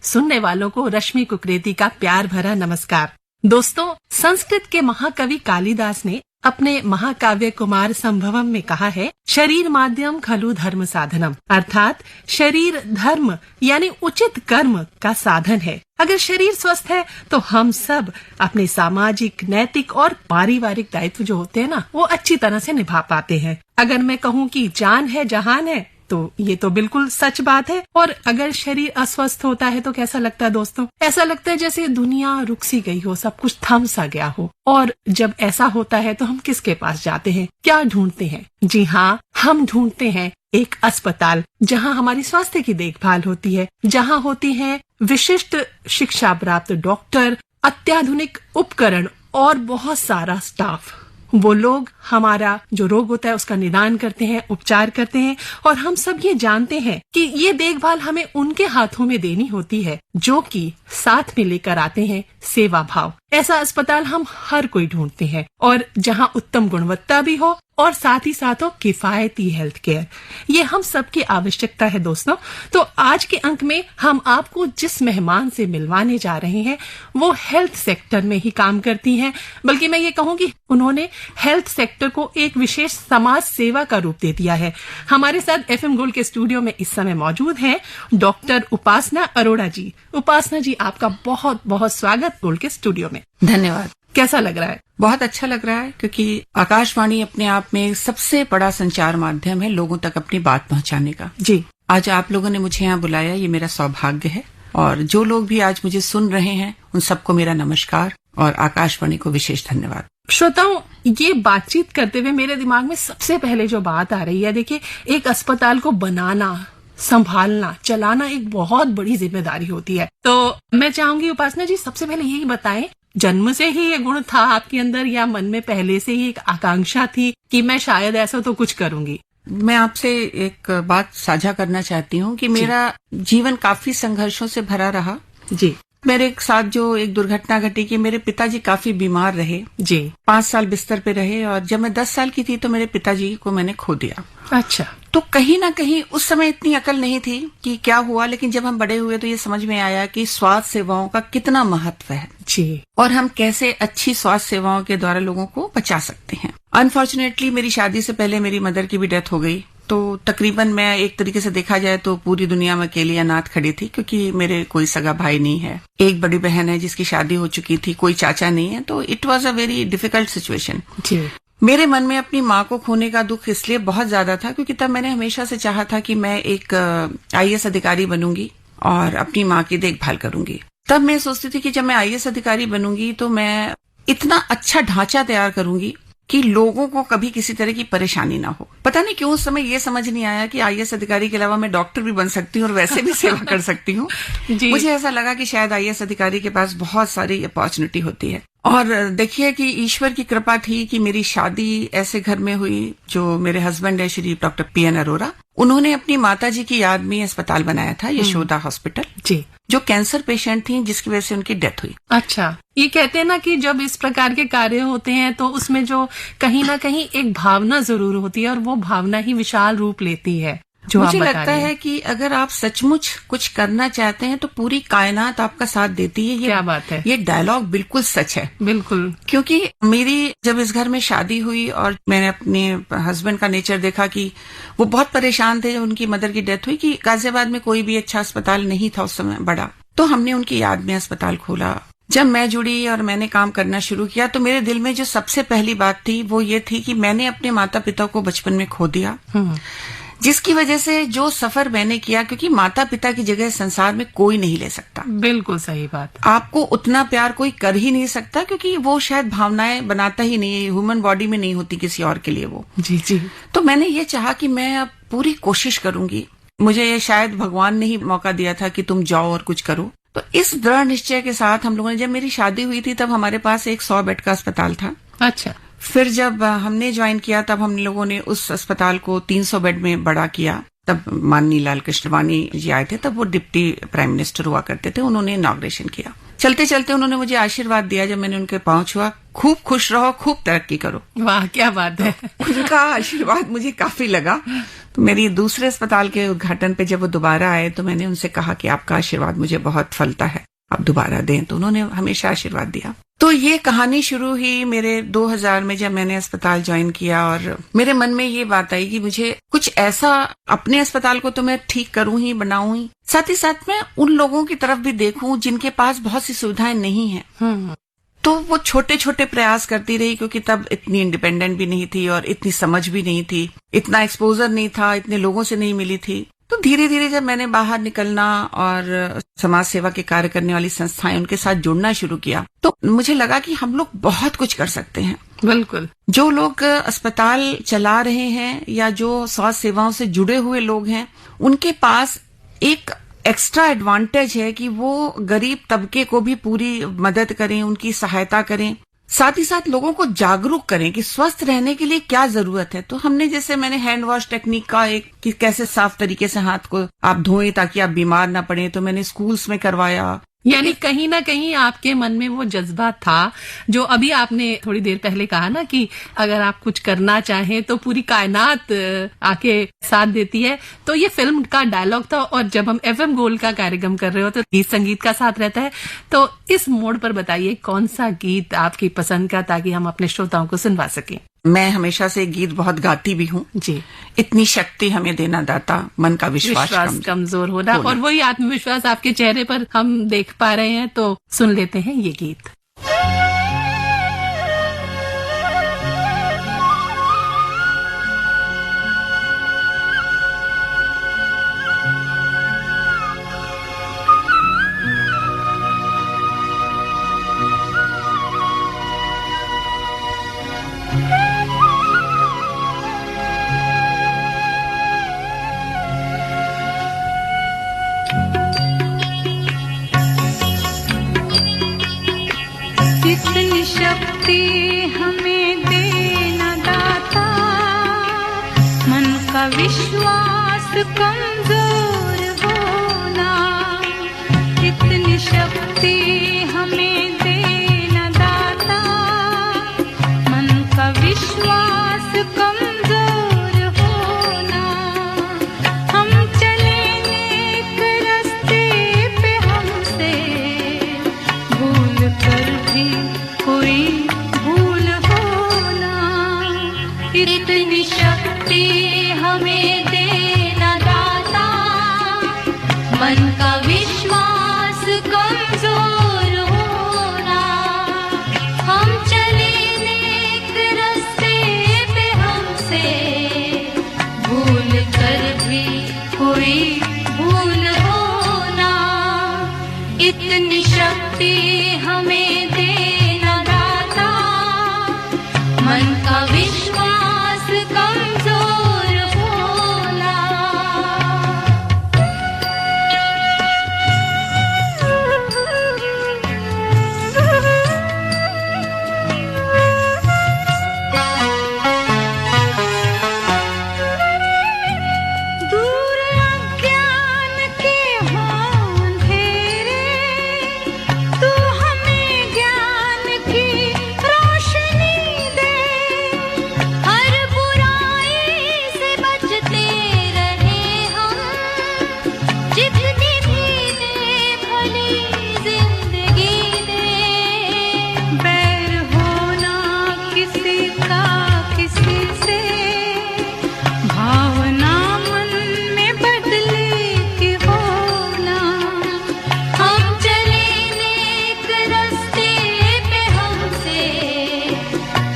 सुनने वालों को रश्मि कुकरेती का प्यार भरा नमस्कार। दोस्तों, संस्कृत के महाकवि कालिदास ने अपने महाकाव्य कुमार संभवम में कहा है, शरीर माध्यम खलु धर्म साधनम, अर्थात शरीर धर्म यानी उचित कर्म का साधन है। अगर शरीर स्वस्थ है तो हम सब अपने सामाजिक, नैतिक और पारिवारिक दायित्व जो होते हैं ना, वो अच्छी तरह से निभा पाते हैं। अगर मैं कहूँ कि जान है जहान है, तो ये तो बिल्कुल सच बात है। और अगर शरीर अस्वस्थ होता है तो कैसा लगता है दोस्तों? ऐसा लगता है जैसे दुनिया रुक सी गई हो, सब कुछ थम सा गया हो। और जब ऐसा होता है तो हम किसके पास जाते हैं, क्या ढूंढते हैं? जी हाँ, हम ढूंढते हैं एक अस्पताल, जहाँ हमारी स्वास्थ्य की देखभाल होती है, जहाँ होती है विशिष्ट शिक्षा प्राप्त डॉक्टर, अत्याधुनिक उपकरण और बहुत सारा स्टाफ। वो लोग हमारा जो रोग होता है उसका निदान करते हैं, उपचार करते हैं। और हम सब ये जानते हैं कि ये देखभाल हमें उनके हाथों में देनी होती है जो कि साथ में लेकर आते हैं सेवा भाव। ऐसा अस्पताल हम हर कोई ढूंढते हैं, और जहाँ उत्तम गुणवत्ता भी हो और साथ ही साथ हो किफायती हेल्थ केयर। ये हम सबकी आवश्यकता है दोस्तों। तो आज के अंक में हम आपको जिस मेहमान से मिलवाने जा रहे हैं वो हेल्थ सेक्टर में ही काम करती हैं, बल्कि मैं ये कहूँ कि उन्होंने हेल्थ सेक्टर को एक विशेष समाज सेवा का रूप दे दिया है। हमारे साथ FM गोल्ड के स्टूडियो में इस समय मौजूद हैं डॉक्टर उपासना अरोड़ा जी। उपासना जी, आपका बहुत बहुत स्वागत गोल्ड के स्टूडियो में। धन्यवाद। कैसा लग रहा है? बहुत अच्छा लग रहा है, क्योंकि आकाशवाणी अपने आप में सबसे बड़ा संचार माध्यम है लोगों तक अपनी बात पहुंचाने का। जी, आज आप लोगों ने मुझे यहाँ बुलाया, ये मेरा सौभाग्य है। और जो लोग भी आज मुझे सुन रहे हैं उन सबको मेरा नमस्कार और आकाशवाणी को विशेष धन्यवाद। श्रोताओं, ये बातचीत करते हुए मेरे दिमाग में सबसे पहले जो बात आ रही है, देखिए, एक अस्पताल को बनाना, संभालना, चलाना एक बहुत बड़ी जिम्मेदारी होती है। तो मैं चाहूंगी उपासना जी, सबसे पहले यही बताएं, जन्म से ही ये गुण था आपके अंदर या मन में पहले से ही एक आकांक्षा थी कि मैं शायद ऐसा तो कुछ करूंगी? मैं आपसे एक बात साझा करना चाहती हूँ कि मेरा जीवन काफी संघर्षों से भरा रहा। जी। मेरे साथ जो एक दुर्घटना घटी कि मेरे पिताजी काफी बीमार रहे। जी। 5 साल बिस्तर पे रहे, और जब मैं 10 साल की थी तो मेरे पिताजी को मैंने खो दिया। अच्छा। तो कहीं ना कहीं उस समय इतनी अकल नहीं थी कि क्या हुआ, लेकिन जब हम बड़े हुए तो ये समझ में आया कि स्वास्थ्य सेवाओं का कितना महत्व है। जी। और हम कैसे अच्छी स्वास्थ्य सेवाओं के द्वारा लोगों को बचा सकते हैं। अनफॉर्चुनेटली मेरी शादी से पहले मेरी मदर की भी डेथ हो गई। तो तकरीबन मैं एक तरीके से देखा जाए तो पूरी दुनिया में अकेली अनाथ खड़ी थी, क्योंकि मेरे कोई सगा भाई नहीं है। एक बड़ी बहन है जिसकी शादी हो चुकी थी, कोई चाचा नहीं है। तो it was a very difficult situation. मेरे मन में अपनी माँ को खोने का दुख इसलिए बहुत ज्यादा था क्योंकि तब मैंने हमेशा से चाहा था कि मैं एक IAS अधिकारी बनूंगी और अपनी माँ की देखभाल करूंगी। तब मैं सोचती थी कि जब मैं IAS अधिकारी बनूंगी तो मैं इतना अच्छा ढांचा तैयार करूंगी कि लोगों को कभी किसी तरह की परेशानी ना हो। पता नहीं क्यों उस समय ये समझ नहीं आया कि IAS अधिकारी के अलावा मैं डॉक्टर भी बन सकती हूँ और वैसे भी सेवा कर सकती हूँ। मुझे ऐसा लगा कि शायद IAS अधिकारी के पास बहुत सारी अपॉर्चुनिटी होती है। और देखिए कि ईश्वर की कृपा थी कि मेरी शादी ऐसे घर में हुई, जो मेरे हस्बैंड है श्री डॉक्टर PN अरोड़ा, उन्होंने अपनी माताजी की याद में अस्पताल बनाया था, यशोदा हॉस्पिटल, जी, जो कैंसर पेशेंट थी जिसकी वजह से उनकी डेथ हुई। अच्छा, ये कहते हैं ना कि जब इस प्रकार के कार्य होते हैं तो उसमें जो कहीं ना कहीं एक भावना जरूर होती है, और वो भावना ही विशाल रूप लेती है। जो मुझे लगता है कि अगर आप सचमुच कुछ करना चाहते हैं तो पूरी कायनात आपका साथ देती है। ये क्या बात है, ये डायलॉग बिल्कुल सच है। बिल्कुल। क्योंकि मेरी जब इस घर में शादी हुई और मैंने अपने हस्बैंड का नेचर देखा कि वो बहुत परेशान थे जब उनकी मदर की डेथ हुई, कि गाजियाबाद में कोई भी अच्छा अस्पताल नहीं था उस समय बड़ा, तो हमने उनकी याद में अस्पताल खोला। जब मैं जुड़ी और मैंने काम करना शुरू किया तो मेरे दिल में जो सबसे पहली बात थी वो ये थी कि मैंने अपने माता पिता को बचपन में खो दिया, जिसकी वजह से जो सफर मैंने किया, क्योंकि माता पिता की जगह संसार में कोई नहीं ले सकता। बिल्कुल सही बात। आपको उतना प्यार कोई कर ही नहीं सकता, क्योंकि वो शायद भावनाएं बनाता ही नहीं है, ह्यूमन बॉडी में नहीं होती किसी और के लिए वो। जी जी। तो मैंने ये चाहा कि मैं अब पूरी कोशिश करूंगी। मुझे ये शायद भगवान ने ही मौका दिया था कि तुम जाओ और कुछ करो। तो इस दृढ़ निश्चय के साथ हम लोगों ने, जब मेरी शादी हुई थी तब हमारे पास एक 100 बेड का अस्पताल था। अच्छा। फिर जब हमने ज्वाइन किया तब हम लोगों ने उस अस्पताल को 300 बेड में बड़ा किया। तब माननीय लाल कृष्णवानी जी आए थे, तब वो डिप्टी प्राइम मिनिस्टर हुआ करते थे, उन्होंने इनॉग्रेशन किया। चलते चलते उन्होंने मुझे आशीर्वाद दिया जब मैंने उनके पांव छुआ, खूब खुश रहो, खूब तरक्की करो। वाह, क्या बात है। उनका आशीर्वाद मुझे काफी लगा। तो मेरी दूसरे अस्पताल के उद्घाटन पे जब वो दोबारा आए तो मैंने उनसे कहा कि आपका आशीर्वाद मुझे बहुत फलता है, आप दोबारा दें। तो उन्होंने हमेशा आशीर्वाद दिया। तो ये कहानी शुरू हुई मेरे 2000 में जब मैंने अस्पताल ज्वाइन किया और मेरे मन में ये बात आई कि मुझे कुछ ऐसा अपने अस्पताल को तो मैं ठीक करूं ही, बनाऊं ही, साथ ही साथ मैं उन लोगों की तरफ भी देखूं जिनके पास बहुत सी सुविधाएं नहीं है। तो वो छोटे छोटे प्रयास करती रही, क्योंकि तब इतनी इंडिपेंडेंट भी नहीं थी और इतनी समझ भी नहीं थी, इतना एक्सपोजर नहीं था, इतने लोगों से नहीं मिली थी। तो धीरे धीरे जब मैंने बाहर निकलना और समाज सेवा के कार्य करने वाली संस्थाएं उनके साथ जुड़ना शुरू किया तो मुझे लगा कि हम लोग बहुत कुछ कर सकते हैं। बिल्कुल। जो लोग अस्पताल चला रहे हैं या जो स्वास्थ्य सेवाओं से जुड़े हुए लोग हैं, उनके पास एक एक्स्ट्रा एडवांटेज है कि वो गरीब तबके को भी पूरी मदद करें, उनकी सहायता करें, साथ ही साथ लोगों को जागरूक करें कि स्वस्थ रहने के लिए क्या जरूरत है। तो हमने जैसे मैंने हैंड वॉश टेक्निक का एक कि कैसे साफ तरीके से हाथ को आप धोएं ताकि आप बीमार ना पड़े, तो मैंने स्कूल्स में करवाया। यानी कहीं ना कहीं आपके मन में वो जज्बा था जो अभी आपने थोड़ी देर पहले कहा ना कि अगर आप कुछ करना चाहें तो पूरी कायनात आके साथ देती है। तो ये फिल्म का डायलॉग था और जब हम FM गोल्ड का कार्यक्रम कर रहे हो तो गीत संगीत का साथ रहता है। तो इस मोड़ पर बताइए कौन सा गीत आपकी पसंद का, ताकि हम अपने श्रोताओं को सुनवा सकें। मैं हमेशा से गीत बहुत गाती भी हूँ जी। इतनी शक्ति हमें देना दाता, मन का विश्वास कमजोर होना, और वही आत्मविश्वास आपके चेहरे पर हम देख पा रहे हैं। तो सुन लेते हैं ये गीत। इतनी शक्ति हमें देना दाता, मन का विश्वास कमजोर होना। इतनी शक्ति हमें देना दाता, मन का विश्वास कमजोर होना। हम चले नेक रास्ते पे, हमसे भूल कर भी कोई भूल होना। इतनी शक्ति हमें देना दाता, मन का विश्वास कमजोर होना। हम चले नेक रास्ते पे, हमसे भूल कर भी कोई भूल होना। इतनी शक्ति हमें देना दाता, मन का विश्वास कमजोर होना। दूर अज्ञान के हों अंधेरे, तू हमें ज्ञान की रोशनी दे। हर बुराई से बचते रहे हम, जितनी भी दे भली जिंदगी दे। बैर होना किसी का किसी से, भावना मन में बदले की होना। हम चले नेक रास्ते पे, हमसे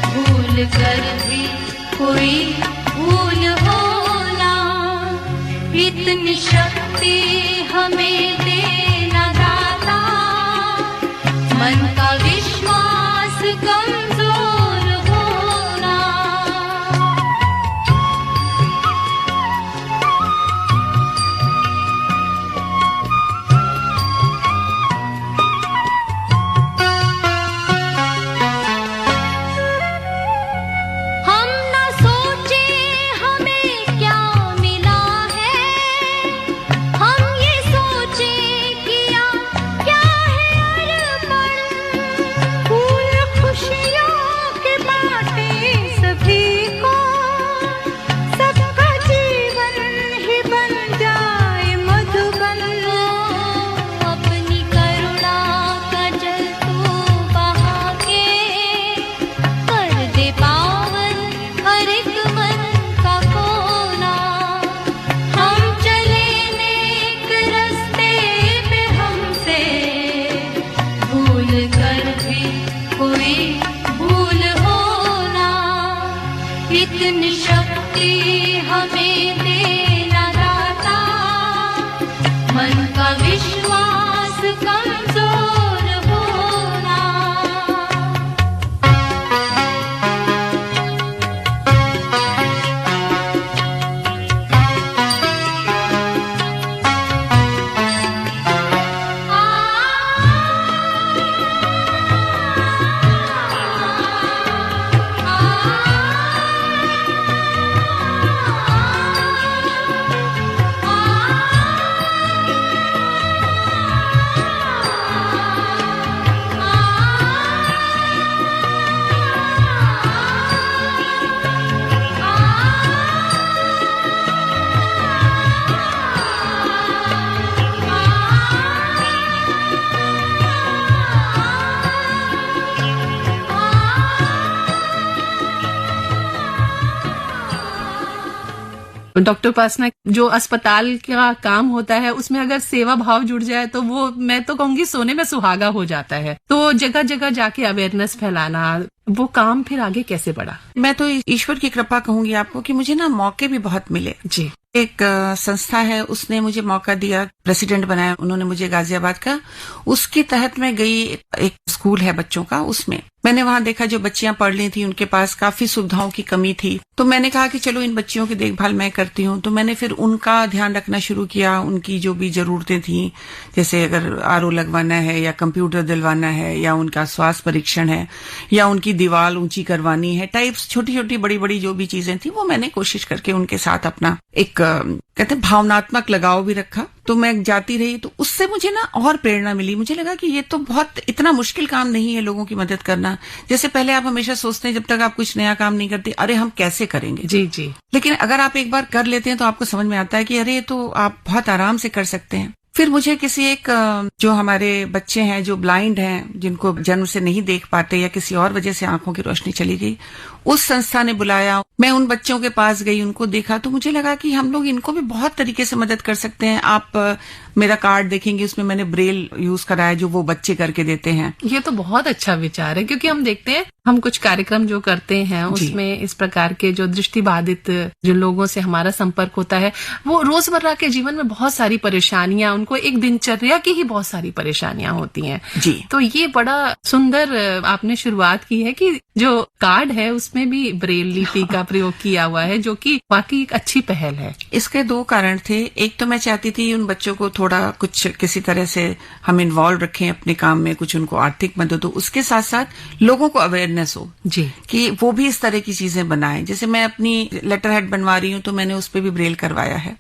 भूल कर भी कोई भूल होना। इतनी शक्ति हमें देना दाता, मन का विश्वास कमजोर होना। हम ना सोचे हमें क्या मिला है, हम ये सोचे डॉक्टर उपासना, जो अस्पताल का काम होता है उसमें अगर सेवा भाव जुड़ जाए तो वो मैं तो कहूंगी सोने में सुहागा हो जाता है। तो जगह जगह जाके अवेयरनेस फैलाना, वो काम फिर आगे कैसे बढ़ा? मैं तो ईश्वर की कृपा कहूंगी आपको कि मुझे ना मौके भी बहुत मिले जी। एक संस्था है, उसने मुझे मौका दिया, प्रेसिडेंट बनाया उन्होंने मुझे गाजियाबाद का। उसके तहत मैं गई, एक स्कूल है बच्चों का, उसमें मैंने वहां देखा जो बच्चियां पढ़ रही थी उनके पास काफी सुविधाओं की कमी थी। तो मैंने कहा कि चलो इन बच्चियों की देखभाल मैं करती हूँ। तो मैंने फिर उनका ध्यान रखना शुरू किया, उनकी जो भी जरूरतें थी, जैसे अगर आरओ लगवाना है या कंप्यूटर दिलवाना है या उनका स्वास्थ्य परीक्षण है या उनकी दीवार ऊंची करवानी है, टाइप्स छोटी छोटी बड़ी बड़ी जो भी चीजें थी वो मैंने कोशिश करके उनके साथ अपना एक कहते हैं भावनात्मक लगाव भी रखा। तो मैं जाती रही, तो उससे मुझे ना और प्रेरणा मिली। मुझे लगा कि ये तो बहुत इतना मुश्किल काम नहीं है लोगों की मदद करना। जैसे पहले आप हमेशा सोचते हैं जब तक आप कुछ नया काम नहीं करते, अरे हम कैसे करेंगे। जी जी। लेकिन अगर आप एक बार कर लेते हैं तो आपको समझ में आता है कि अरे तो आप बहुत आराम से कर सकते हैं। फिर मुझे किसी एक जो हमारे बच्चे हैं जो ब्लाइंड हैं, जिनको जन्म से नहीं देख पाते या किसी और वजह से आंखों की रोशनी चली गई, उस संस्था ने बुलाया। मैं उन बच्चों के पास गई, उनको देखा, तो मुझे लगा कि हम लोग इनको भी बहुत तरीके से मदद कर सकते हैं। आप मेरा कार्ड देखेंगे, उसमें मैंने ब्रेल यूज कराया जो वो बच्चे करके देते हैं। ये तो बहुत अच्छा विचार है, क्योंकि हम देखते हैं हम कुछ कार्यक्रम जो करते हैं उसमें इस प्रकार के जो दृष्टिबाधित जो लोगों से हमारा संपर्क होता है, वो रोजमर्रा के जीवन में बहुत सारी परेशानियां, उनको एक दिनचर्या की ही बहुत सारी परेशानियां होती हैं। जी। तो ये बड़ा सुंदर आपने शुरुआत की है कि जो कार्ड है उसमें भी ब्रेल लिपि का प्रयोग किया हुआ है, जो कि वाकई एक अच्छी पहल है। इसके दो कारण थे। एक तो मैं चाहती थी उन बच्चों को थोड़ा कुछ किसी तरह से हम इन्वॉल्व रखें अपने काम में, कुछ उनको आर्थिक मदद हो, उसके साथ साथ लोगों को अवेयरनेस हो जी, कि वो भी इस तरह की चीजें बनाएं। जैसे मैं अपनी लेटर हेड बनवा रही हूँ तो मैंने उस पर भी ब्रेल करवाया है।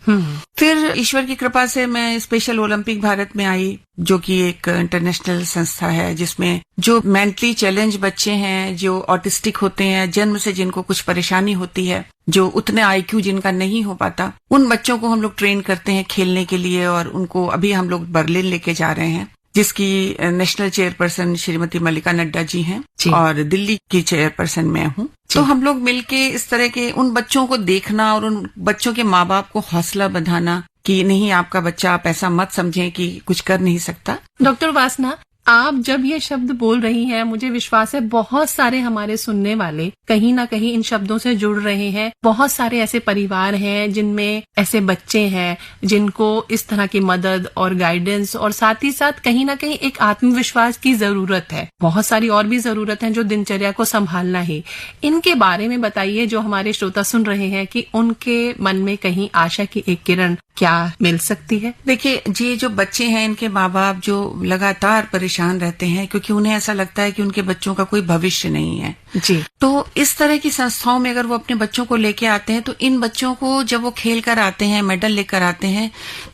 फिर ईश्वर की कृपा से मैं स्पेशल ओलंपिक भारत में आई, जो कि एक इंटरनेशनल संस्था है जिसमें जो मेंटली चैलेंज बच्चे हैं, जो ऑटिस्टिक होते हैं, जन्म से जिनको कुछ परेशानी होती है, जो उतने आईक्यू जिनका नहीं हो पाता, उन बच्चों को हम लोग ट्रेन करते हैं खेलने के लिए। और उनको अभी हम लोग बर्लिन लेके जा रहे हैं, जिसकी नेशनल चेयरपर्सन श्रीमती मल्लिका नड्डा जी हैं और दिल्ली की चेयरपर्सन मैं हूँ। तो हम लोग मिलके इस तरह के उन बच्चों को देखना और उन बच्चों के माँ बाप को हौसला बंधाना कि नहीं, आपका बच्चा, आप ऐसा मत समझें कि कुछ कर नहीं सकता। डॉक्टर उपासना, आप जब ये शब्द बोल रही हैं, मुझे विश्वास है बहुत सारे हमारे सुनने वाले कहीं ना कहीं इन शब्दों से जुड़ रहे हैं। बहुत सारे ऐसे परिवार हैं जिनमें ऐसे बच्चे हैं जिनको इस तरह की मदद और गाइडेंस और साथ ही साथ कहीं ना कहीं एक आत्मविश्वास की जरूरत है। बहुत सारी और भी जरूरत है जो दिनचर्या को संभालना ही। इनके बारे में बताइए, जो हमारे श्रोता सुन रहे हैं, कि उनके मन में कहीं आशा की एक किरण क्या मिल सकती है? देखिए, ये जो बच्चे हैं, इनके माँ बाप जो लगातार परेशान रहते हैं क्योंकि उन्हें ऐसा लगता है कि उनके बच्चों का कोई भविष्य नहीं है जी। तो इस तरह की संस्थाओं में अगर वो अपने बच्चों को लेके आते हैं, तो इन बच्चों को जब वो खेल कर आते हैं, मेडल लेकर आते हैं,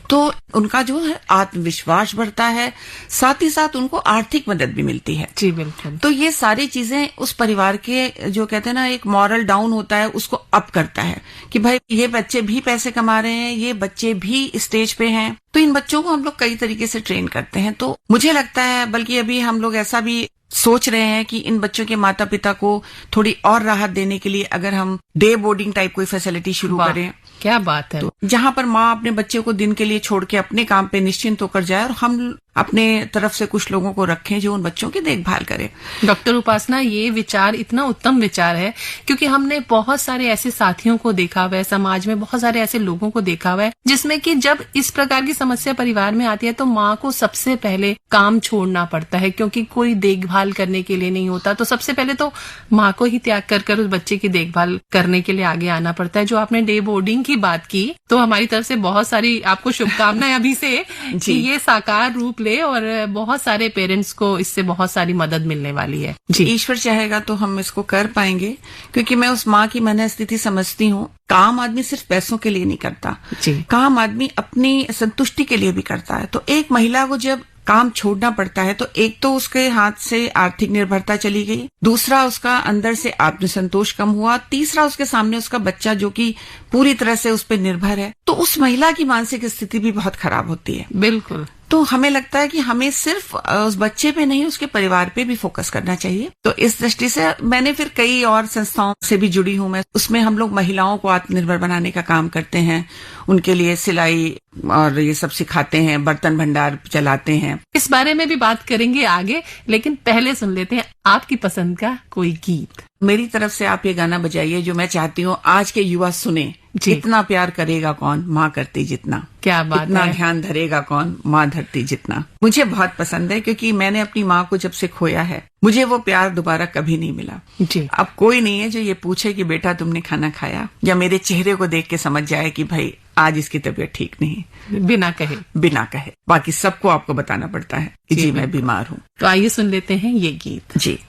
तो उनका जो है आत्मविश्वास बढ़ता है, साथ ही साथ उनको आर्थिक मदद भी मिलती है। जी बिल्कुल। तो ये सारी चीजें उस परिवार के जो कहते हैं ना, एक मॉरल डाउन होता है, उसको अप करता है कि भाई ये बच्चे भी पैसे कमा रहे हैं, ये बच्चे भी स्टेज पे हैं। तो इन बच्चों को हम लोग कई तरीके से ट्रेन करते हैं। तो मुझे लगता है, बल्कि अभी हम लोग ऐसा भी सोच रहे हैं कि इन बच्चों के माता पिता को थोड़ी और राहत देने के लिए अगर हम डे बोर्डिंग टाइप कोई फैसिलिटी शुरू करें। क्या बात है। तो जहां पर माँ अपने बच्चे को दिन के लिए छोड़ के अपने काम पे निश्चिंत होकर जाए और हम अपने तरफ से कुछ लोगों को रखें जो उन बच्चों की देखभाल करें। डॉक्टर उपासना, ये विचार इतना उत्तम विचार है, क्योंकि हमने बहुत सारे ऐसे साथियों को देखा हुआ है, समाज में बहुत सारे ऐसे लोगों को देखा हुआ है जिसमें कि जब इस प्रकार की समस्या परिवार में आती है तो माँ को सबसे पहले काम छोड़ना पड़ता है, क्योंकि कोई देखभाल करने के लिए नहीं होता। तो सबसे पहले तो माँ को ही त्याग कर उस बच्चे की देखभाल करने के लिए आगे आना पड़ता है। जो आपने डे बोर्डिंग की बात की, तो हमारी तरफ से बहुत सारी आपको शुभकामनाएं अभी से कि ये साकार रूप ले और बहुत सारे पेरेंट्स को इससे बहुत सारी मदद मिलने वाली है। जी, ईश्वर चाहेगा तो हम इसको कर पाएंगे, क्योंकि मैं उस माँ की मनस्थिति समझती हूँ। काम आदमी सिर्फ पैसों के लिए नहीं करता जी। काम आदमी अपनी संतुष्टि के लिए भी करता है। तो एक महिला को जब काम छोड़ना पड़ता है तो एक तो उसके हाथ से आर्थिक निर्भरता चली गई, दूसरा उसका अंदर से आत्मसंतोष कम हुआ, तीसरा उसके सामने उसका बच्चा जो कि पूरी तरह से उस पर निर्भर है, तो उस महिला की मानसिक स्थिति भी बहुत खराब होती है। बिल्कुल। तो हमें लगता है कि हमें सिर्फ उस बच्चे पे नहीं, उसके परिवार पे भी फोकस करना चाहिए। तो इस दृष्टि से मैंने फिर कई और संस्थाओं से भी जुड़ी हूं मैं। उसमें हम लोग महिलाओं को आत्मनिर्भर बनाने का काम करते हैं, उनके लिए सिलाई और ये सब सिखाते हैं, बर्तन भंडार चलाते हैं। इस बारे में भी बात करेंगे आगे, लेकिन पहले सुन लेते हैं आपकी पसंद का कोई गीत। मेरी तरफ से आप ये गाना बजाइए जो मैं चाहती हूँ आज के युवा सुने। इतना प्यार करेगा कौन, माँ करती जितना। क्या बात इतना है। ध्यान धरेगा कौन, माँ धरती जितना। मुझे बहुत पसंद है क्योंकि मैंने अपनी माँ को जब से खोया है, मुझे वो प्यार दोबारा कभी नहीं मिला। जी। अब कोई नहीं है जो ये पूछे कि बेटा तुमने खाना खाया, या मेरे चेहरे को देख के समझ जाए कि भाई आज इसकी तबीयत ठीक नहीं, बिना कहे। बिना कहे। बाकी सबको आपको बताना पड़ता है कि जी मैं बीमार हूँ। तो आइए सुन लेते हैं ये गीत। जी।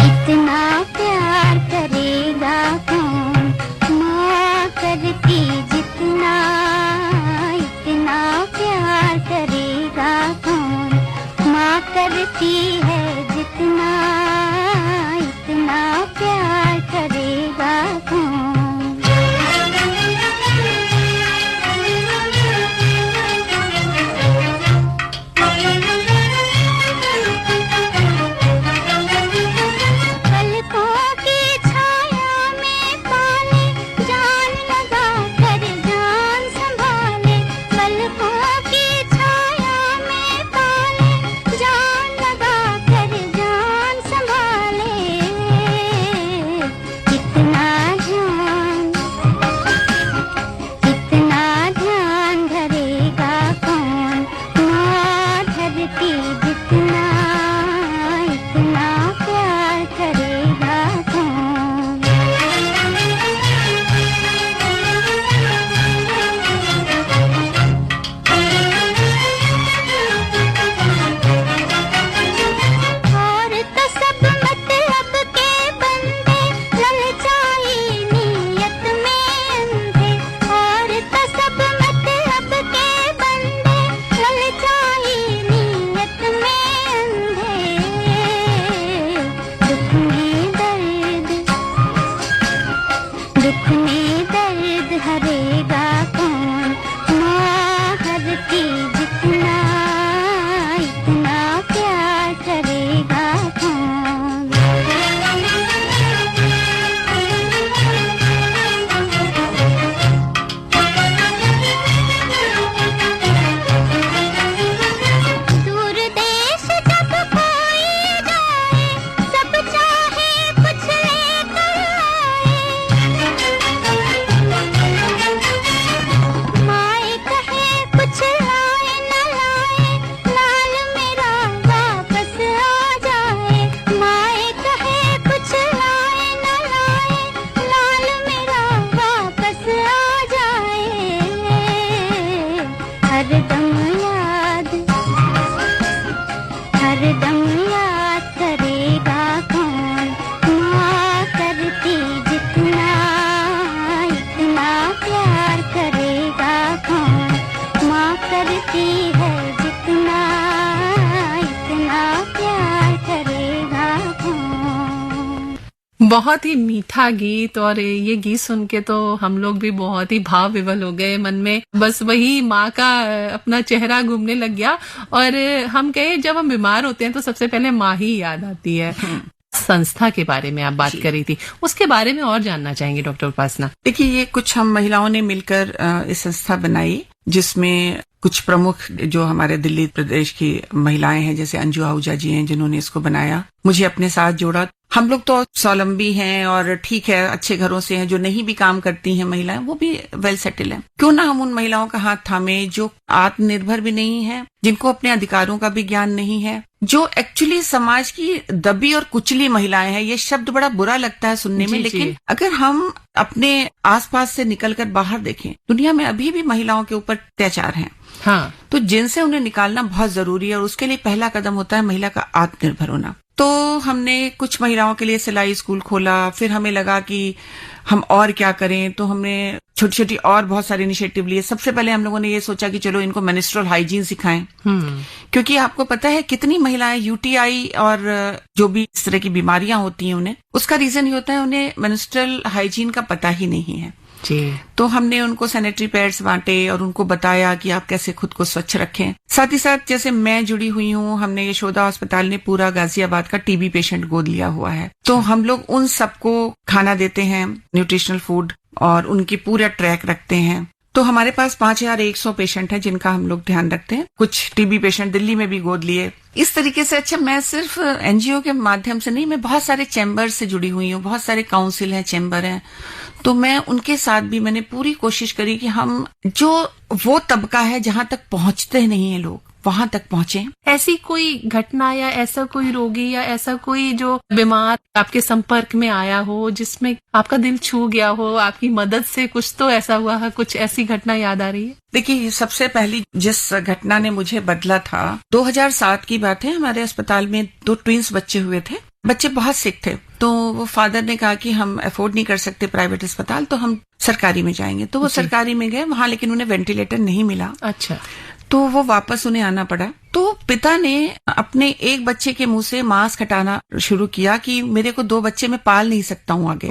इतना प्यार करेगा कौन, माँ करती जितना। इतना प्यार करेगा कौन, माँ करती है जितना। इतना प्यार करेगा कौन। पलकों की छाया में पाले, जान लगा कर जान संभाले। पलकों की छाया में पाले, जान लगा कर जान संभाले। कितना ध्यान धरेगा कौन, माँ धरती जितना। इतना प्यार करेगा कौन। और तो सब मतलब के बंदे, ललचाई नीयत में अंधे। और तो सब मतलब के बंदे, ललचाई नीयत में अंधे। दुख में दर्द हरेगा कौन, माँ हरती जितना। इतना प्यार करेगा कौन। दूर देश जब कोई जाए, सब चाहे कुछ लेकर आए। माए कहे कुछ लाए न लाए, लाल मेरा वापस आ जाए। माए कहे कुछ लाए न लाए, लाल मेरा वापस आ जाए। हरदम याद करेगा कौन, माँ करती जितना। इतना प्यार करेगा कौन, माँ करती है जितना। इतना प्यार करेगा कौन। बहुत ही मीठा गीत, और ये गीत सुन के तो हम लोग भी बहुत ही भाव विवल हो गए मन में। बस वही माँ का अपना चेहरा घूमने लग गया। और हम कहे जब हम बीमार होते हैं तो सबसे पहले माँ ही याद आती है। संस्था के बारे में आप बात कर रही थी, उसके बारे में और जानना चाहेंगे डॉक्टर उपासना। देखिए, ये कुछ हम महिलाओं ने मिलकर इस संस्था बनाई, जिसमें कुछ प्रमुख जो हमारे दिल्ली प्रदेश की महिलाएं हैं, जैसे अंजू आहूजा जी हैं जिन्होंने इसको बनाया, मुझे अपने साथ जोड़ा। हम लोग तो स्वावलंबी हैं और ठीक है, अच्छे घरों से हैं। जो नहीं भी काम करती हैं महिलाएं, वो भी वेल सेटल हैं। क्यों ना हम उन महिलाओं का हाथ थामे जो आत्मनिर्भर भी नहीं है, जिनको अपने अधिकारों का भी ज्ञान नहीं है, जो एक्चुअली समाज की दबी और कुचली महिलाएं हैं। ये शब्द बड़ा बुरा लगता है सुनने में, लेकिन अगर हम अपने आसपास से निकलकर बाहर देखें, दुनिया में अभी भी महिलाओं के ऊपर अत्याचार हैं। हाँ। तो जिनसे उन्हें निकालना बहुत जरूरी है, और उसके लिए पहला कदम होता है महिला का आत्मनिर्भर होना। तो हमने कुछ महिलाओं के लिए सिलाई स्कूल खोला। फिर हमें लगा कि हम और क्या करें, तो हमने छोटी छोटी और बहुत सारे इनिशिएटिव लिए। सबसे पहले हम लोगों ने ये सोचा कि चलो इनको मेनिस्ट्रुअल हाइजीन सिखाएं, क्योंकि आपको पता है कितनी महिलाएं यूटीआई और जो भी इस तरह की बीमारियां होती हैं उन्हें, उसका रीजन ये होता है उन्हें मेनिस्ट्रुअल हाइजीन का पता ही नहीं है। जी। तो हमने उनको सैनिटरी पैड्स बांटे और उनको बताया कि आप कैसे खुद को स्वच्छ रखें। साथ ही साथ जैसे मैं जुड़ी हुई हूँ, हमने यशोदा अस्पताल ने पूरा गाजियाबाद का टीबी पेशेंट गोद लिया हुआ है, तो हम लोग उन सबको खाना देते हैं, न्यूट्रिशनल फूड, और उनकी पूरा ट्रैक रखते हैं। तो हमारे पास 5100 पेशेंट हैं जिनका हम लोग ध्यान रखते हैं। कुछ टीबी पेशेंट दिल्ली में भी गोद लिए इस तरीके से। अच्छा, मैं सिर्फ एनजीओ के माध्यम से नहीं, मैं बहुत सारे चैम्बर से जुड़ी हुई हूँ, बहुत सारे काउंसिल हैं, चैम्बर हैं, तो मैं उनके साथ भी मैंने पूरी कोशिश करी कि हम जो वो तबका है जहां तक पहुंचते नहीं है लोग, वहां तक पहुंचे। ऐसी कोई घटना या ऐसा कोई रोगी या ऐसा कोई जो बीमार आपके संपर्क में आया हो जिसमें आपका दिल छू गया हो, आपकी मदद से कुछ तो ऐसा हुआ है, कुछ ऐसी घटना याद आ रही है? देखिए, सबसे पहली जिस घटना ने मुझे बदला था, 2007 की बात है। हमारे अस्पताल में 2 ट्विंस बच्चे हुए थे। बच्चे बहुत सिक थे, तो वो फादर ने कहा कि हम अफोर्ड नहीं कर सकते प्राइवेट अस्पताल, तो हम सरकारी में जाएंगे। तो वो सरकारी में गए, वहां लेकिन उन्हें वेंटिलेटर नहीं मिला। अच्छा। तो वो वापस उन्हें आना पड़ा। तो पिता ने अपने एक बच्चे के मुंह से मास्क हटाना शुरू किया कि मेरे को 2 बच्चे मैं पाल नहीं सकता हूँ आगे,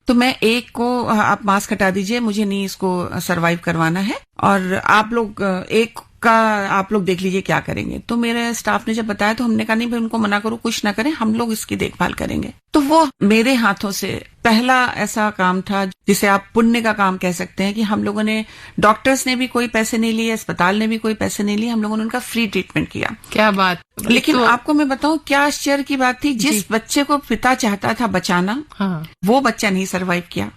तो मैं एक को आप मास्क हटा दीजिए, मुझे नहीं इसको सरवाइव करवाना है, और आप लोग एक का आप लोग देख लीजिए क्या करेंगे। तो मेरे स्टाफ ने जब बताया तो हमने कहा नहीं भाई, उनको मना करो, कुछ ना करें, हम लोग इसकी देखभाल करेंगे। तो वो मेरे हाथों से पहला ऐसा काम था जिसे आप पुण्य का काम कह सकते हैं कि हम लोगों ने, डॉक्टर्स ने भी कोई पैसे नहीं लिए, अस्पताल ने भी कोई पैसे नहीं लिए, हम लोगों ने उनका फ्री ट्रीटमेंट किया। क्या बात। लेकिन तो आपको मैं बताऊं क्या आश्चर्य की बात थी, जिस बच्चे को पिता चाहता था बचाना, वो बच्चा नहीं सरवाइव किया।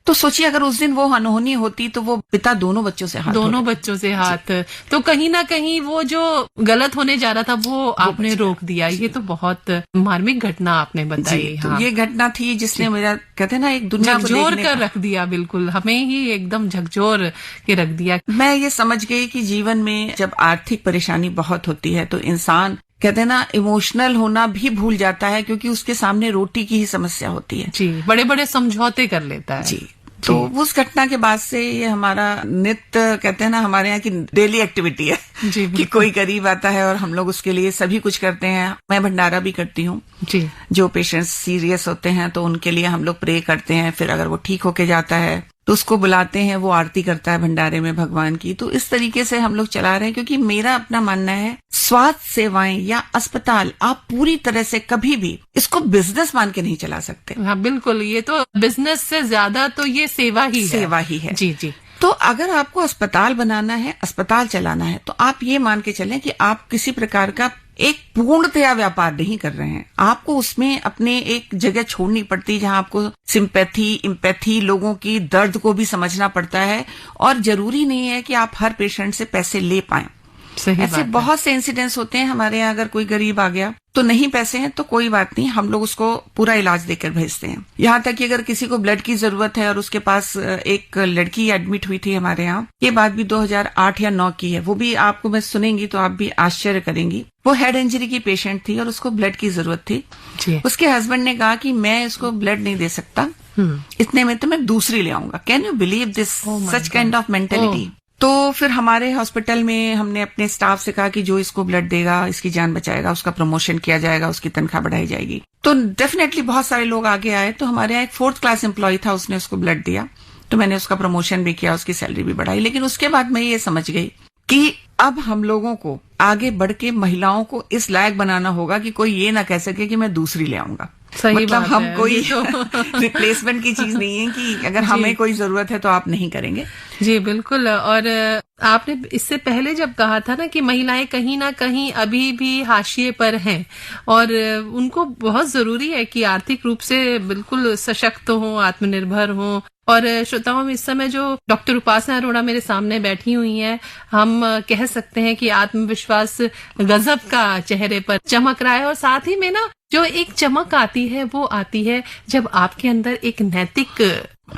तो सोचिए अगर उस दिन वो अनहोनी होती तो वो पिता दोनों बच्चों से हाथ, तो कहीं ना कहीं वो जो गलत होने जा रहा था वो आपने रोक दिया। ये तो बहुत मार्मिक घटना आपने बताई। तो ये घटना थी जिसने मेरा, कहते हैं ना, एक दुनिया को झकझोर कर रख दिया, बिल्कुल हमें ही एकदम झकझोर के रख दिया। मैं ये समझ गई कि जीवन में जब आर्थिक परेशानी बहुत होती है तो इंसान, कहते हैं ना, इमोशनल होना भी भूल जाता है, क्योंकि उसके सामने रोटी की ही समस्या होती है। जी, बड़े बड़े समझौते कर लेता है। जी। तो उस घटना के बाद से ये हमारा नित्य, कहते हैं ना, हमारे यहाँ की डेली एक्टिविटी है जी, कि कोई गरीब आता है और हम लोग उसके लिए सभी कुछ करते हैं। मैं भंडारा भी करती हूँ जी। जो पेशेंट्स सीरियस होते हैं तो उनके लिए हम लोग प्रे करते हैं, फिर अगर वो ठीक होके जाता है तो उसको बुलाते हैं, वो आरती करता है भंडारे में भगवान की। तो इस तरीके से हम लोग चला रहे हैं, क्योंकि मेरा अपना मानना है स्वास्थ्य सेवाएं या अस्पताल आप पूरी तरह से कभी भी इसको बिजनेस मान के नहीं चला सकते। हाँ बिल्कुल, ये तो बिजनेस से ज्यादा तो ये सेवा ही है। जी जी। तो अगर आपको अस्पताल बनाना है, अस्पताल चलाना है, तो आप ये मान के चलें कि आप किसी प्रकार का एक पूर्णतया व्यापार नहीं कर रहे हैं। आपको उसमें अपने एक जगह छोड़नी पड़ती है जहां आपको सिंपैथी, इम्पैथी, लोगों की दर्द को भी समझना पड़ता है, और जरूरी नहीं है कि आप हर पेशेंट से पैसे ले पाएं। ऐसे बहुत से इंसिडेंट्स होते हैं हमारे यहाँ। अगर कोई गरीब आ गया तो नहीं पैसे हैं तो कोई बात नहीं, हम लोग उसको पूरा इलाज देकर भेजते हैं। यहाँ तक कि अगर किसी को ब्लड की जरूरत है और उसके पास एक लड़की एडमिट हुई थी हमारे यहाँ, ये बात भी 2008 या 9 की है, वो भी आपको मैं सुनेंगी तो आप भी आश्चर्य करेंगी। वो हेड इंजरी की पेशेंट थी और उसको ब्लड की जरूरत थी। उसके हस्बैंड ने कहा कि मैं इसको ब्लड नहीं दे सकता, इतने में तो मैं दूसरी ले आऊंगा। Can you believe this, such kind of mentality. तो फिर हमारे हॉस्पिटल में हमने अपने स्टाफ से कहा कि जो इसको ब्लड देगा, इसकी जान बचाएगा, उसका प्रमोशन किया जाएगा, उसकी तनख्वाह बढ़ाई जाएगी। तो डेफिनेटली बहुत सारे लोग आगे आए। तो हमारे यहाँ एक 4th क्लास एम्प्लॉय था, उसने उसको ब्लड दिया, तो मैंने उसका प्रमोशन भी किया, उसकी सैलरी भी बढ़ाई। लेकिन उसके बाद मैं ये समझ गई कि अब हम लोगों को आगे बढ़ के महिलाओं को इस लायक बनाना होगा कि कोई ये ना कह सके कि मैं दूसरी ले आऊंगा। सही मतलब बात हम है। कोई रिप्लेसमेंट की चीज नहीं है कि अगर हमें कोई जरूरत है तो आप नहीं करेंगे। जी बिल्कुल। और आपने इससे पहले जब कहा था ना कि महिलाएं कहीं ना कहीं अभी भी हाशिए पर हैं और उनको बहुत जरूरी है कि आर्थिक रूप से बिल्कुल सशक्त हों, आत्मनिर्भर हों। और श्रोताओं, इस समय जो डॉक्टर उपासना अरोड़ा मेरे सामने बैठी हुई हैं, हम कह सकते हैं कि आत्मविश्वास गजब का चेहरे पर चमक रहा है। और साथ ही में ना जो एक चमक आती है वो आती है जब आपके अंदर एक नैतिक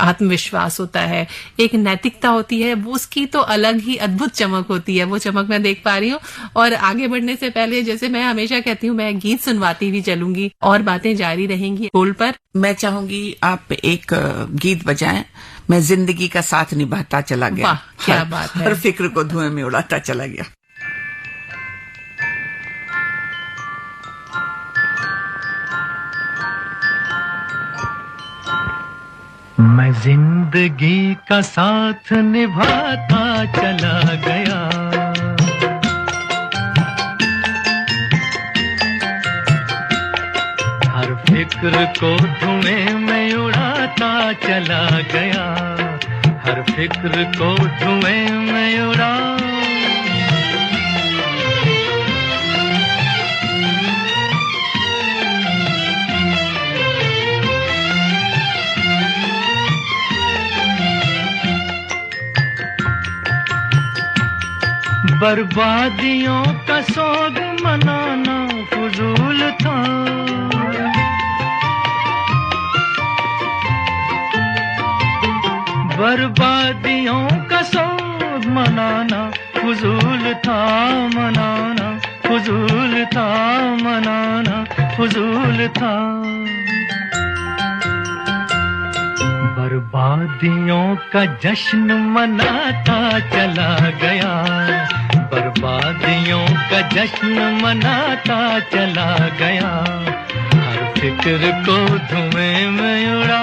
आत्मविश्वास होता है, एक नैतिकता होती है, वो उसकी तो अलग ही अद्भुत चमक होती है। वो चमक मैं देख पा रही हूँ। और आगे बढ़ने से पहले, जैसे मैं हमेशा कहती हूँ, मैं गीत सुनवाती भी चलूंगी और बातें जारी रहेंगी बोल पर। मैं चाहूंगी आप एक गीत बजाएं, मैं जिंदगी का साथ निभाता चला गया। वाह, क्या बात है। हर फिक्र को धुएं में उड़ाता चला गया। मैं जिंदगी का साथ निभाता चला गया, हर फिक्र को धुएं में उड़ाता चला गया, हर फिक्र को धुएं में उड़ा। बर्बादियों का सोग मनाना फजूल था, बर्बादियों का सोग मनाना फजूल था, मनाना फजूल था, मनाना फजूल था। बर्बादियों का जश्न मनाता चला गया, बर्बादियों का जश्न मनाता चला गया, हर फिक्र को धुएं में उड़ा।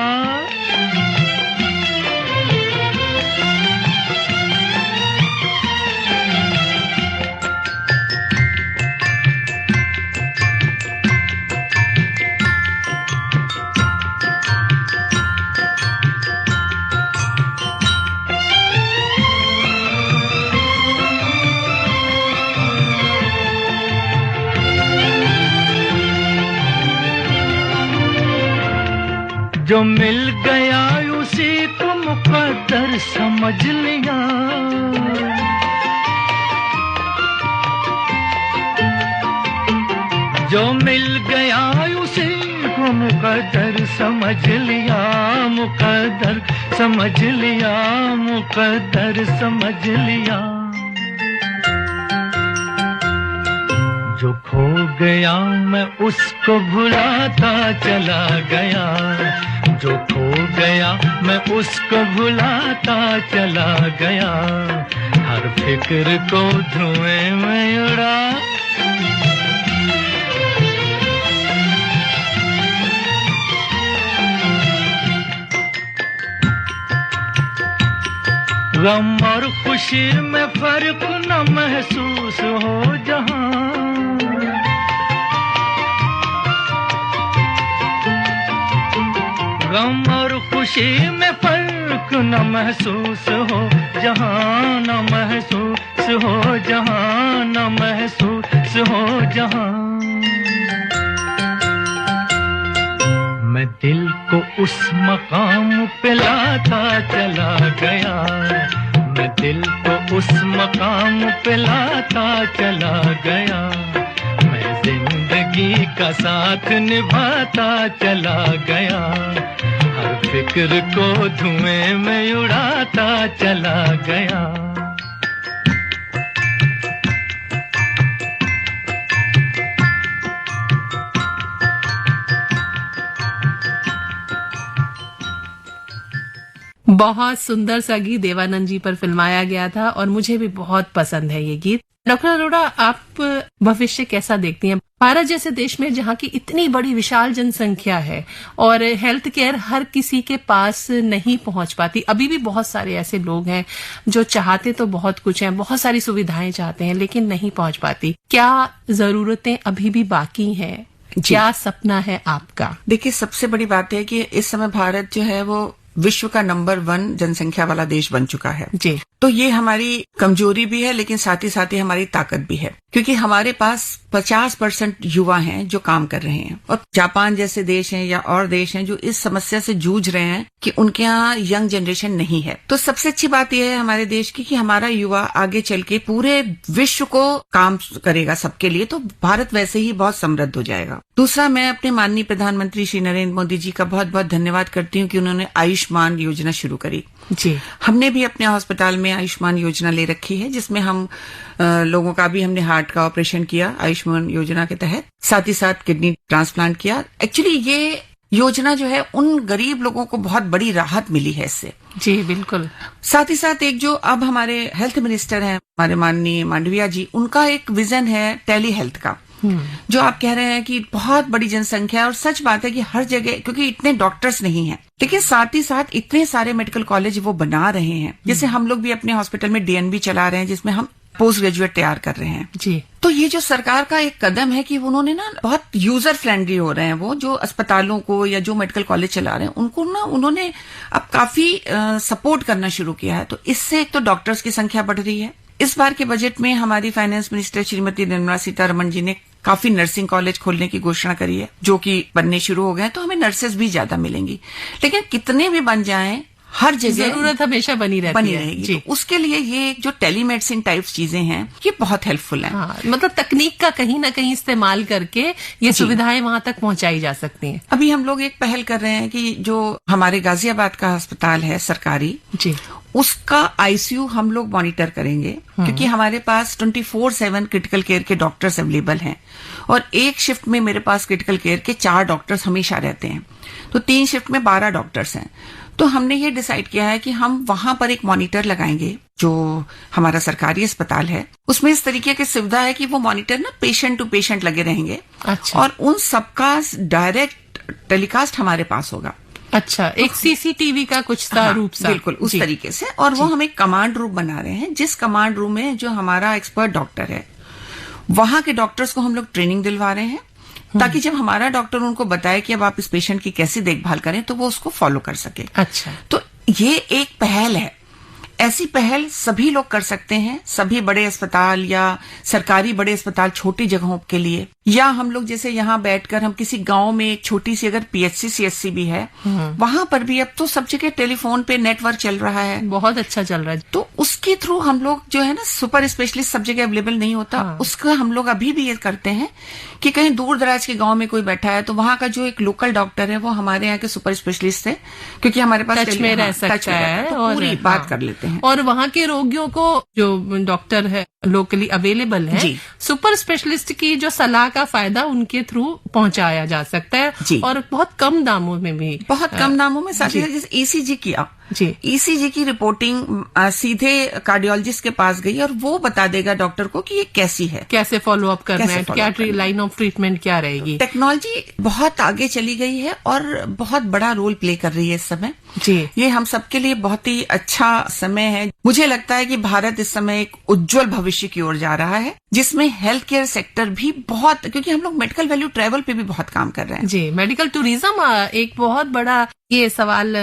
जो मिल गया उसी को मुकद्दर समझ लिया, जो मिल गया उसी को मुकद्दर समझ लिया, मुकद्दर समझ लिया, मुकद्दर समझ लिया। जो खो गया मैं उसको भुलाता चला गया, जो खो गया मैं उसको भुलाता चला गया, हर फिक्र को धुएं में उड़ा। गम और खुशी में फर्क न महसूस हो जहां, गम और खुशी में फर्क न महसूस हो जहां, न महसूस हो जहां, न महसूस हो जहां। मैं दिल को उस मकाम पे लाता चला गया, मैं दिल को उस मकाम पे लाता चला गया, मैं जिंदगी का साथ निभाता चला गया, हर फिक्र को धुएं में उड़ाता चला गया। बहुत सुंदर सा गीत देवानंद जी पर फिल्माया गया था और मुझे भी बहुत पसंद है ये गीत। डॉक्टर अरोड़ा, आप भविष्य कैसा देखती हैं? भारत जैसे देश में जहाँ की इतनी बड़ी विशाल जनसंख्या है और हेल्थ केयर हर किसी के पास नहीं पहुंच पाती, अभी भी बहुत सारे ऐसे लोग हैं जो चाहते तो बहुत कुछ हैं, बहुत सारी सुविधाएं चाहते हैं लेकिन नहीं पहुंच पाती। क्या जरूरतें अभी भी बाकी हैं? क्या सपना है आपका? देखिए, सबसे बड़ी बात है कि इस समय भारत जो है वो विश्व का नंबर 1 जनसंख्या वाला देश बन चुका है जी। तो ये हमारी कमजोरी भी है लेकिन साथ ही हमारी ताकत भी है। क्योंकि हमारे पास 50% युवा हैं जो काम कर रहे हैं, और जापान जैसे देश हैं या और देश हैं जो इस समस्या से जूझ रहे हैं कि उनके यहाँ यंग जनरेशन नहीं है। तो सबसे अच्छी बात यह है हमारे देश की कि हमारा युवा आगे चल के पूरे विश्व को काम करेगा सबके लिए, तो भारत वैसे ही बहुत समृद्ध हो जाएगा। दूसरा, मैं अपने माननीय प्रधानमंत्री श्री नरेंद्र मोदी जी का बहुत बहुत धन्यवाद करती हूँ कि उन्होंने आयुष्मान योजना शुरू करी। जी, हमने भी अपने अस्पताल में आयुष्मान योजना ले रखी है, जिसमें हम लोगों का भी हमने हार्ट का ऑपरेशन किया आयुष्मान योजना के तहत, साथ ही साथ किडनी ट्रांसप्लांट किया। एक्चुअली ये योजना जो है उन गरीब लोगों को बहुत बड़ी राहत मिली है इससे। जी बिल्कुल। साथ ही साथ एक जो अब हमारे हेल्थ मिनिस्टर हैं हमारे माननीय मांडविया जी, उनका एक विजन है टेली हेल्थ का, जो आप कह रहे हैं कि बहुत बड़ी जनसंख्या है, और सच बात है कि हर जगह, क्योंकि इतने डॉक्टर्स नहीं हैं, लेकिन साथ ही साथ इतने सारे मेडिकल कॉलेज वो बना रहे हैं। जैसे हम लोग भी अपने हॉस्पिटल में DNB चला रहे हैं, जिसमें हम पोस्ट ग्रेजुएट तैयार कर रहे हैं। जी, तो ये जो सरकार का एक कदम है कि उन्होंने ना बहुत यूजर फ्रेंडली हो रहे हैं, वो जो अस्पतालों को या जो मेडिकल कॉलेज चला रहे हैं उनको ना उन्होंने अब काफी सपोर्ट करना शुरू किया है। तो इससे एक तो डॉक्टर्स की संख्या बढ़ रही है। इस बार के बजट में हमारी फाइनेंस मिनिस्टर श्रीमती निर्मला सीतारमण जी ने काफी नर्सिंग कॉलेज खोलने की घोषणा करी है, जो कि बनने शुरू हो गए हैं, तो हमें नर्सेज भी ज्यादा मिलेंगी। लेकिन कितने भी बन जाएं, हर जगह जरूरत हमेशा बनी रहेगी। जी। तो उसके लिए ये जो टेलीमेडिसिन टाइप चीजें हैं ये बहुत हेल्पफुल है। हाँ, मतलब तकनीक का कहीं ना कहीं इस्तेमाल करके ये सुविधाएं वहां तक पहुंचाई जा सकती हैं। अभी हम लोग एक पहल कर रहे हैं कि जो हमारे गाजियाबाद का अस्पताल है सरकारी, जी, उसका ICU हम लोग मॉनिटर करेंगे, क्योंकि हमारे पास 24/7 क्रिटिकल केयर के डॉक्टर्स अवेलेबल हैं, और एक शिफ्ट में मेरे पास क्रिटिकल केयर के 4 डॉक्टर्स हमेशा रहते हैं, तो 3 शिफ्ट में 12 डॉक्टर्स हैं। तो हमने ये डिसाइड किया है कि हम वहां पर एक मॉनिटर लगाएंगे, जो हमारा सरकारी अस्पताल है उसमें इस तरीके की सुविधा है कि वो मॉनिटर ना पेशेंट टू पेशेंट लगे रहेंगे। अच्छा। और उन सबका डायरेक्ट टेलीकास्ट हमारे पास होगा। अच्छा, एक CCTV का कुछ सा रूप सा। बिल्कुल उस तरीके से। और वो हम एक कमांड रूम बना रहे हैं, जिस कमांड रूम में जो हमारा एक्सपर्ट डॉक्टर है, वहां के डॉक्टर्स को हम लोग ट्रेनिंग दिलवा रहे हैं, ताकि जब हमारा डॉक्टर उनको बताए कि अब आप इस पेशेंट की कैसी देखभाल करें, तो वो उसको फॉलो कर सके। अच्छा, तो ये एक पहल है। ऐसी पहल सभी लोग कर सकते हैं, सभी बड़े अस्पताल या सरकारी बड़े अस्पताल छोटी जगहों के लिए, या हम लोग जैसे यहाँ बैठकर हम किसी गांव में एक छोटी सी अगर PHC CSC भी है, वहां पर भी अब तो सब जगह टेलीफोन पे नेटवर्क चल रहा है, बहुत अच्छा चल रहा है। तो उसके थ्रू हम लोग जो है ना, सुपर स्पेशलिस्ट सब जगह अवेलेबल नहीं होता, उसका हम लोग अभी भी ये करते हैं कि कहीं दूर दराज के गांव में कोई बैठा है तो वहां का जो एक लोकल डॉक्टर है वो हमारे यहाँ के सुपर स्पेशलिस्ट है, क्योंकि हमारे पास टच में रह सकता है, तो और पूरी बात कर लेते हैं। और वहाँ के रोगियों को जो डॉक्टर है लोकली अवेलेबल है, सुपर स्पेशलिस्ट की जो सलाह का फायदा उनके थ्रू पहुंचाया जा सकता है, और बहुत कम दामों में भी, बहुत कम दामों में। साथ ही जैसे ECG किया, ECG की रिपोर्टिंग सीधे कार्डियोलॉजिस्ट के पास गई और वो बता देगा डॉक्टर को कि ये कैसी है, कैसे फॉलो अप करना है, क्या लाइन ऑफ ट्रीटमेंट क्या रहेगी। टेक्नोलॉजी बहुत आगे चली गई है और बहुत बड़ा रोल प्ले कर रही है इस समय। जी, ये हम सबके लिए बहुत ही अच्छा समय है। मुझे लगता है कि भारत इस समय एक उज्जवल भविष्य की ओर जा रहा है, जिसमें हेल्थ केयर सेक्टर भी बहुत, क्योंकि हम लोग मेडिकल वैल्यू ट्रैवल पे भी बहुत काम कर रहे हैं। जी, मेडिकल टूरिज्म एक बहुत बड़ा, ये सवाल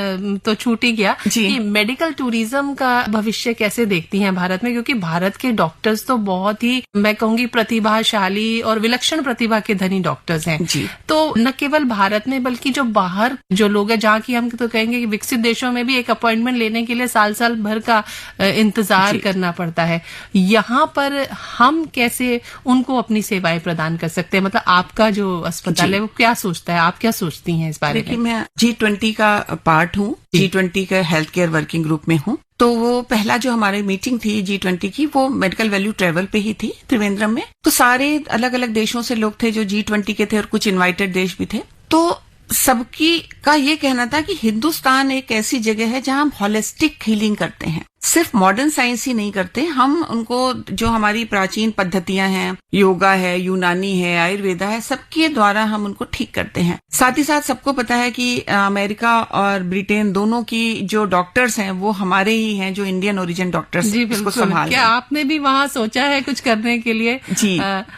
तो छूट ही गया कि मेडिकल टूरिज्म का भविष्य कैसे देखती हैं भारत में, क्योंकि भारत के डॉक्टर्स तो बहुत ही, मैं कहूंगी, प्रतिभाशाली और विलक्षण प्रतिभा के धनी डॉक्टर्स हैं। जी। तो न केवल भारत में बल्कि जो बाहर जो लोग हैं, जहाँ की हम तो कहेंगे कि विकसित देशों में भी एक अपॉइंटमेंट लेने के लिए साल भर का इंतजार करना पड़ता है, यहाँ पर हम कैसे उनको अपनी सेवाएं प्रदान कर सकते हैं? मतलब आपका जो अस्पताल है वो क्या सोचता है, आप क्या सोचती हैं इस बारे में? मैं G20 का पार्ट हूँ, G20 का हेल्थ केयर वर्किंग ग्रुप में हूँ। तो वो पहला जो हमारी मीटिंग थी G20 की, वो मेडिकल वैल्यू ट्रैवल पे ही थी त्रिवेंद्रम में। तो सारे अलग अलग देशों से लोग थे जो G20 के थे, और कुछ इनवाइटेड देश भी थे। तो सबकी का ये कहना था कि हिंदुस्तान एक ऐसी जगह है जहां हम होलिस्टिक हीलिंग करते हैं, सिर्फ मॉडर्न साइंस ही नहीं करते, हम उनको जो हमारी प्राचीन पद्धतियां हैं, योगा है, यूनानी है, आयुर्वेदा है, सबके द्वारा हम उनको ठीक करते हैं। साथ ही साथ सबको पता है कि अमेरिका और ब्रिटेन दोनों की जो डॉक्टर्स हैं वो हमारे ही हैं, जो इंडियन ओरिजिन डॉक्टर्स इसको संभाल। क्या आपने भी वहाँ सोचा है कुछ करने के लिए? जी,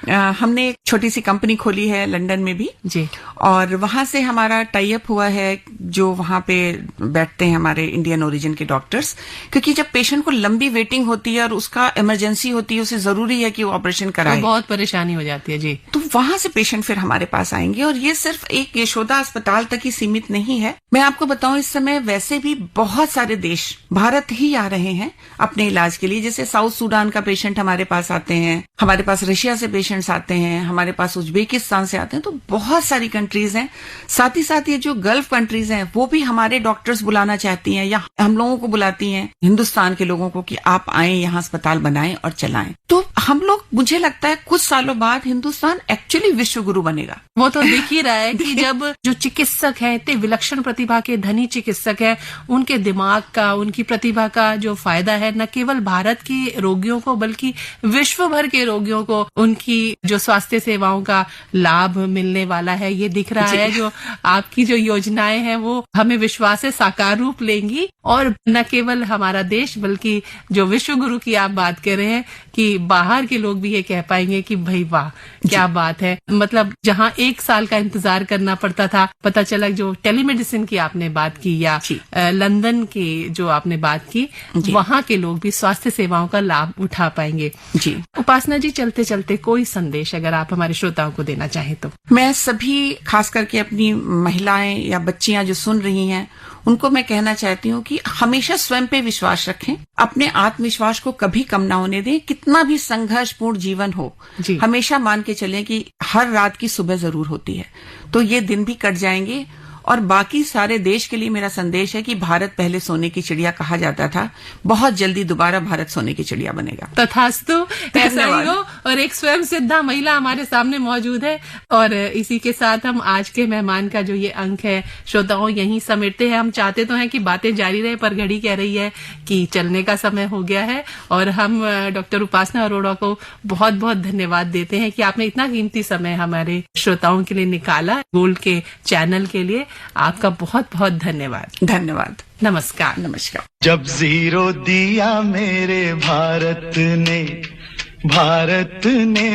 हमने एक छोटी सी कंपनी खोली है लंदन में भी जी, और वहां से हमारा टाई अप हुआ है, जो वहां पे बैठते हैं हमारे इंडियन ओरिजिन के डॉक्टर्स, क्योंकि जब पेशेंट को लंबी वेटिंग होती है और उसका इमरजेंसी होती है, उसे जरूरी है कि वो ऑपरेशन कराए, बहुत परेशानी हो जाती है जी। तो वहां से पेशेंट फिर हमारे पास आएंगे। और ये सिर्फ एक यशोदा अस्पताल तक ही सीमित नहीं है। मैं आपको बताऊं, इस समय वैसे भी बहुत सारे देश भारत ही आ रहे हैं अपने इलाज के लिए। जैसे साउथ सूडान का पेशेंट हमारे पास आते हैं, हमारे पास रशिया से पेशेंट्स आते हैं, हमारे पास उज्बेकिस्तान से आते हैं, तो बहुत सारी कंट्रीज हैं। साथ ही साथ ये जो गल्फ कंट्रीज हैं वो भी हमारे डॉक्टर्स बुलाना चाहती हैं या हम लोगों को बुलाती हैं, हिंदुस्तान के लोगों को, कि आप आए यहाँ अस्पताल बनाएं और चलाएं। तो हम लोग, मुझे लगता है कुछ सालों बाद हिंदुस्तान एक्चुअली विश्व गुरु बनेगा। वो तो दिख ही रहा है कि जब जो चिकित्सक हैं, इतने विलक्षण प्रतिभा के धनी चिकित्सक हैं, उनके दिमाग का, उनकी प्रतिभा का जो फायदा है न केवल भारत के रोगियों को बल्कि विश्व भर के रोगियों को उनकी जो स्वास्थ्य सेवाओं का लाभ मिलने वाला है, ये दिख रहा है। जो आपकी जो योजनाएं हैं वो हमें विश्वास से साकार रूप लेंगी और न केवल हमारा देश बल्कि जो विश्व गुरु की आप बात कर रहे हैं कि बाहर के लोग भी ये कह पाएंगे कि भाई वाह क्या बात है। मतलब जहां 1 साल का इंतजार करना पड़ता था, पता चला जो टेलीमेडिसिन की आपने बात की या लंदन की जो आपने बात की, वहां के लोग भी स्वास्थ्य सेवाओं का लाभ उठा पाएंगे। जी उपासना जी, चलते चलते कोई संदेश अगर आप हमारे श्रोताओं को देना चाहें तो। मैं सभी, खास करके अपनी महिलाएं या बच्चियां जो सुन रही हैं, उनको मैं कहना चाहती हूँ कि हमेशा स्वयं पे विश्वास रखें, अपने आत्मविश्वास को कभी कम ना होने दें। कितना भी संघर्षपूर्ण जीवन हो, हमेशा मान के चलें कि हर रात की सुबह जरूर होती है, तो ये दिन भी कट जाएंगे। और बाकी सारे देश के लिए मेरा संदेश है कि भारत पहले सोने की चिड़िया कहा जाता था, बहुत जल्दी दोबारा भारत सोने की चिड़िया बनेगा। तथास्तु, ऐसा ही हो। और एक स्वयं सिद्धा महिला हमारे सामने मौजूद है। और इसी के साथ हम आज के मेहमान का जो ये अंक है श्रोताओं यहीं समेटते हैं। हम चाहते तो हैं कि बातें जारी रहे, पर घड़ी कह रही है कि चलने का समय हो गया है। और हम डॉक्टर उपासना अरोड़ा को बहुत बहुत धन्यवाद देते हैं कि आपने इतना कीमती समय हमारे श्रोताओं के लिए निकाला, गोल्ड के चैनल के लिए। आपका बहुत बहुत धन्यवाद। धन्यवाद। नमस्कार। नमस्कार। जब जीरो दिया मेरे भारत ने,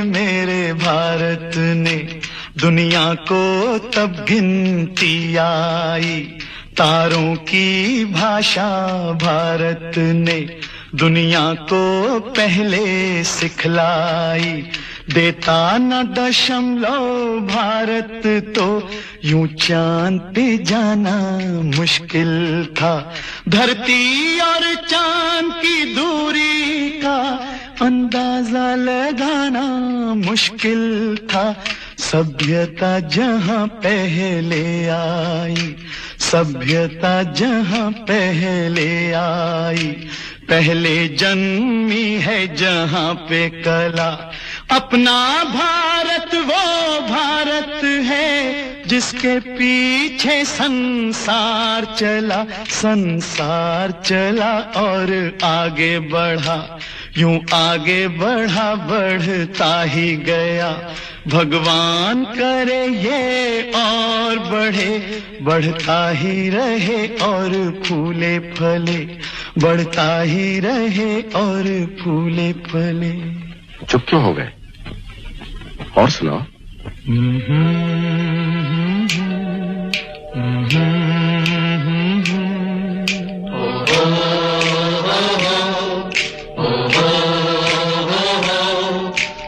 मेरे भारत ने, दुनिया को तब गिनती आई। तारों की भाषा भारत ने दुनिया को पहले सिखलाई। देता न दशमलव भारत तो यूं चांद पे जाना मुश्किल था। धरती और चांद की दूरी का अंदाजा लगाना मुश्किल था। सभ्यता जहां पहले आई, सभ्यता जहां पहले आई, पहले जन्मी है जहां पे कला। अपना भारत वो भारत है जिसके पीछे संसार चला, संसार चला और आगे बढ़ा, यूं आगे बढ़ा, बढ़ता ही गया। भगवान करे ये और बढ़े, बढ़ता ही रहे और फूले फले, बढ़ता ही रहे और फूले फले। चुप क्यों हो गए? और सुनाओ।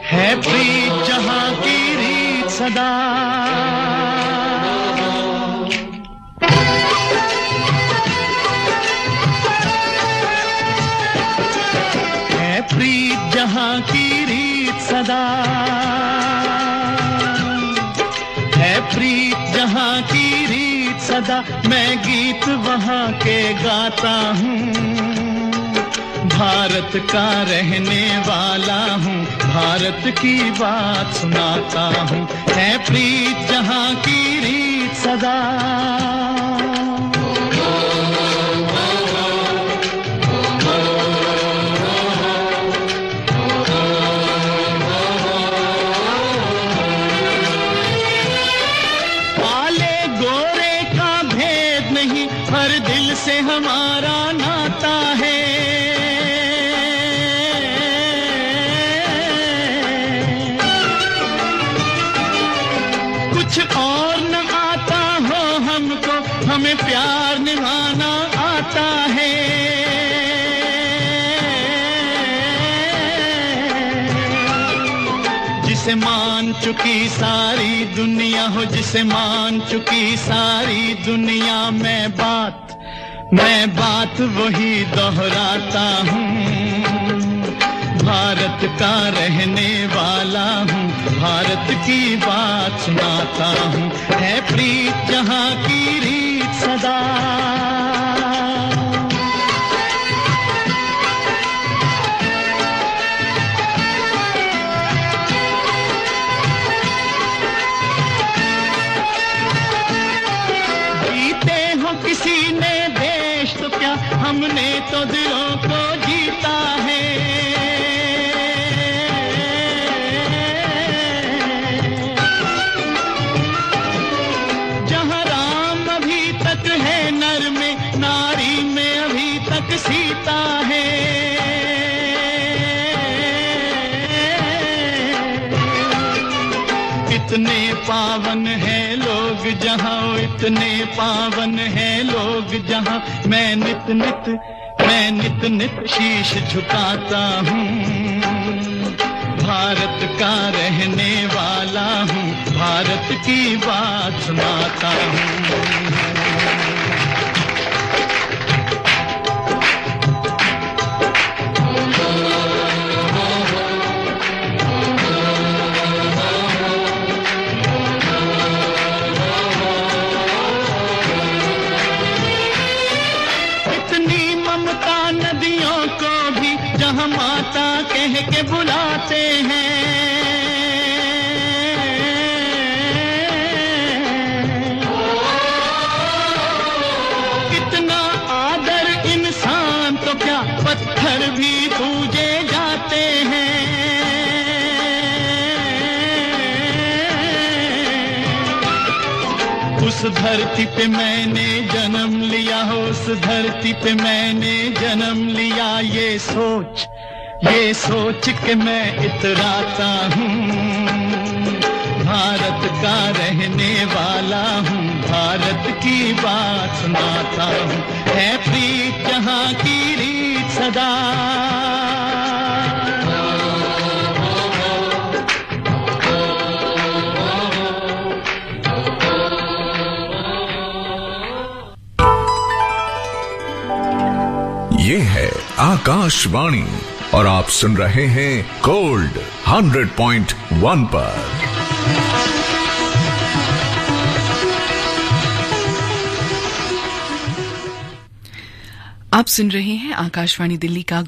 है प्रीत जहां की रीत सदा, है प्रीत जहां की रीत सदा, है प्रीत जहां की रीत सदा। मैं गीत वहां के गाता हूँ, भारत का रहने वाला हूँ, भारत की बात सुनाता हूँ। है प्रीत जहां की रीत सदा। काले गोरे का भेद नहीं, हर दिल से हमारा नाता है। कुछ और न आता हो हमको, जिसे मान चुकी सारी दुनिया हो, जिसे मान चुकी सारी दुनिया। मैं बात वही दोहराता हूँ, भारत का रहने वाला हूँ, भारत की बात सुनाता हूँ। है प्रीत जहाँ की रीत सदा, जीते हो किसी ने देश तो क्या, हमने तो दिलों को जीता है। जहाँ राम अभी तक है नर में, नारी में अभी तक सीता है। इतने पावन है लोग जहाँ, इतने पावन है लोग जहाँ। मैं नित नित शीश झुकाता हूँ, भारत का रहने वाला हूँ, भारत की बात सुनाता हूँ। नदियों को भी जहाँ माता कह के बुलाते हैं। कितना आदर इंसान तो क्या, पत्थर भी पूजे जाते हैं। उस धरती पे मैंने जन्म लिया हो, उस धरती पे मैंने जन्म लिया। ये सोच के मैं इतराता हूँ, भारत का रहने वाला हूँ, भारत की बात सुनाता हूँ। है प्रीत जहाँ की रीत सदा, ये है आकाशवाणी और आप सुन रहे हैं गोल्ड 100.1 पर। आप सुन रहे हैं आकाशवाणी दिल्ली का